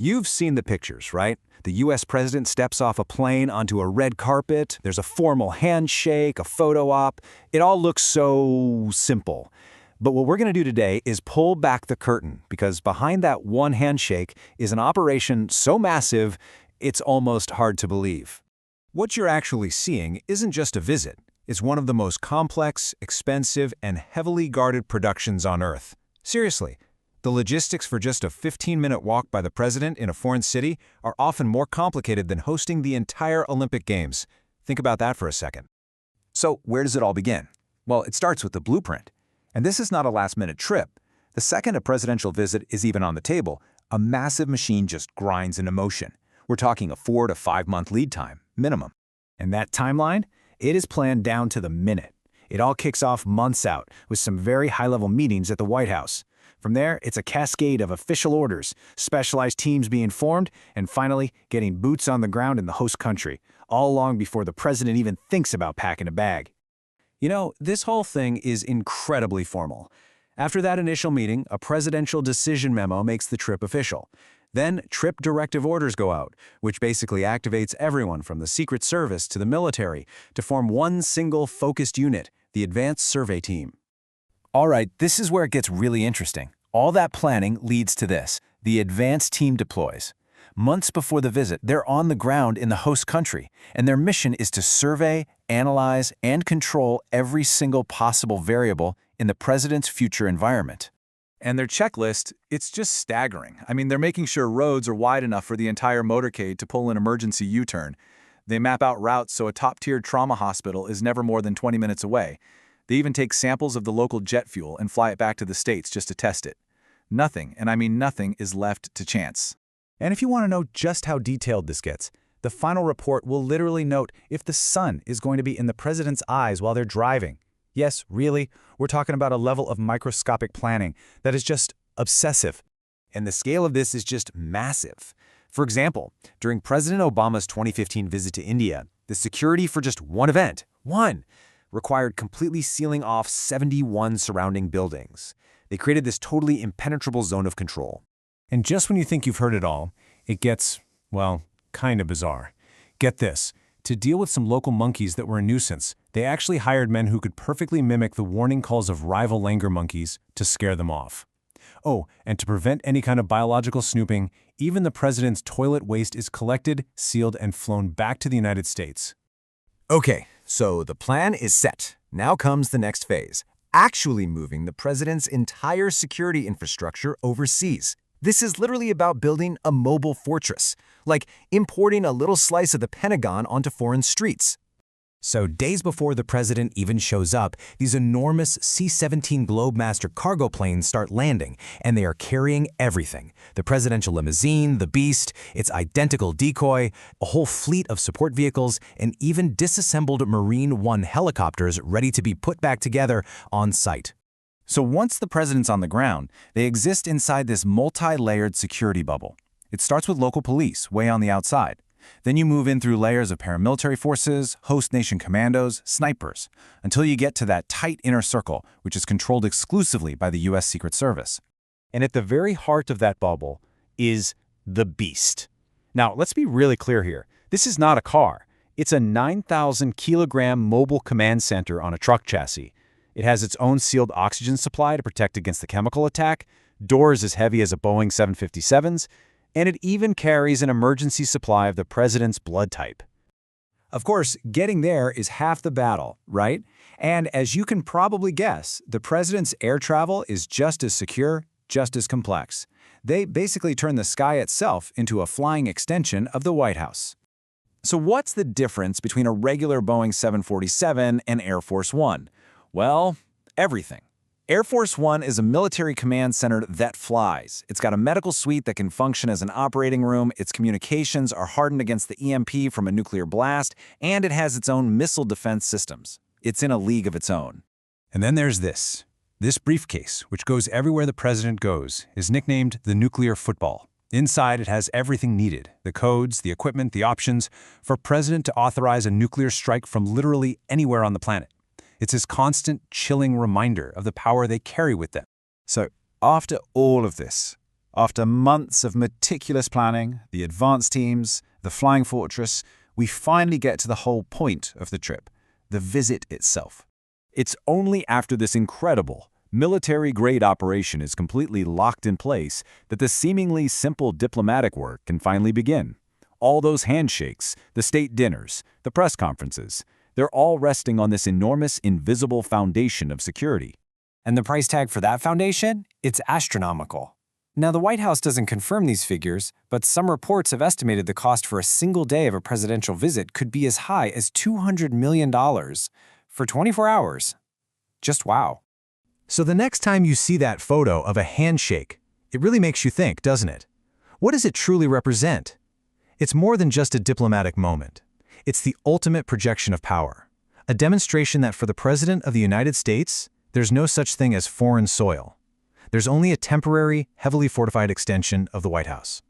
You've seen the pictures, right? The US president steps off a plane onto a red carpet, there's a formal handshake, a photo op. It all looks so simple. But what we're going to do today is pull back the curtain, because behind that one handshake is an operation so massive, it's almost hard to believe. What you're actually seeing isn't just a visit. It's one of the most complex, expensive, and heavily guarded productions on Earth. Seriously. The logistics for just a 15-minute walk by the president in a foreign city are often more complicated than hosting the entire Olympic Games. Think about that for a second. So, where does it all begin? Well, it starts with the blueprint. And this is not a last-minute trip. The second a presidential visit is even on the table, a massive machine just grinds into motion. We're talking a 4 to 5 month lead time, minimum. And that timeline? It is planned down to the minute. It all kicks off months out, with some very high-level meetings at the White House. From there, it's a cascade of official orders, specialized teams being formed, and finally, getting boots on the ground in the host country, all long before the president even thinks about packing a bag. You know, this whole thing is incredibly formal. After that initial meeting, a presidential decision memo makes the trip official. Then, trip directive orders go out, which basically activates everyone from the Secret Service to the military to form one single focused unit, the Advanced Survey Team. All right, this is where it gets really interesting. All that planning leads to this. The advanced team deploys. Months before the visit, they're on the ground in the host country, and their mission is to survey, analyze, and control every single possible variable in the president's future environment. And their checklist, it's just staggering. I mean, they're making sure roads are wide enough for the entire motorcade to pull an emergency U-turn. They map out routes so a top-tier trauma hospital is never more than 20 minutes away. They even take samples of the local jet fuel and fly it back to the States just to test it. Nothing, and I mean nothing, is left to chance. And if you want to know just how detailed this gets, the final report will literally note if the sun is going to be in the president's eyes while they're driving. Yes, really, we're talking about a level of microscopic planning that is just obsessive. And the scale of this is just massive. For example, during President Obama's 2015 visit to India, the security for just one event, required completely sealing off 71 surrounding buildings. They created this totally impenetrable zone of control. And just when you think you've heard it all, it gets, well, kind of bizarre. Get this. To deal with some local monkeys that were a nuisance, they actually hired men who could perfectly mimic the warning calls of rival langur monkeys to scare them off. Oh, and to prevent any kind of biological snooping, even the president's toilet waste is collected, sealed, and flown back to the United States. Okay, so the plan is set. Now comes the next phase, actually moving the president's entire security infrastructure overseas. This is literally about building a mobile fortress, like importing a little slice of the Pentagon onto foreign streets. So days before the president even shows up, these enormous C-17 Globemaster cargo planes start landing, and they are carrying everything. The presidential limousine, the Beast, its identical decoy, a whole fleet of support vehicles, and even disassembled Marine One helicopters ready to be put back together on site. So once the president's on the ground, they exist inside this multi-layered security bubble. It starts with local police, way on the outside. Then you move in through layers of paramilitary forces, host nation commandos, snipers, until you get to that tight inner circle, which is controlled exclusively by the U.S. Secret Service. And at the very heart of that bubble is the Beast. Now, let's be really clear here. This is not a car. It's a 9,000-kilogram mobile command center on a truck chassis. It has its own sealed oxygen supply to protect against the chemical attack, doors as heavy as a Boeing 757s, and it even carries an emergency supply of the president's blood type. Of course, getting there is half the battle, right? And as you can probably guess, the president's air travel is just as secure, just as complex. They basically turn the sky itself into a flying extension of the White House. So what's the difference between a regular Boeing 747 and Air Force One? Well, everything. Air Force One is a military command center that flies. It's got a medical suite that can function as an operating room, its communications are hardened against the EMP from a nuclear blast, and it has its own missile defense systems. It's in a league of its own. And then there's this. This briefcase, which goes everywhere the president goes, is nicknamed the nuclear football. Inside, it has everything needed, the codes, the equipment, the options, for a president to authorize a nuclear strike from literally anywhere on the planet. It's his constant, chilling reminder of the power they carry with them. So, after all of this, After months of meticulous planning, the advance teams, the flying fortress, we finally get to the whole point of the trip, the visit itself. It's only after this incredible, military-grade operation is completely locked in place that the seemingly simple diplomatic work can finally begin. All those handshakes, the state dinners, the press conferences, they're all resting on this enormous invisible foundation of security. And the price tag for that foundation? It's astronomical. Now, the White House doesn't confirm these figures, but some reports have estimated the cost for a single day of a presidential visit could be as high as $200 million for 24 hours. Just wow. So the next time you see that photo of a handshake, it really makes you think, doesn't it? What does it truly represent? It's more than just a diplomatic moment. It's the ultimate projection of power, a demonstration that for the President of the United States, there's no such thing as foreign soil. There's only a temporary, heavily fortified extension of the White House.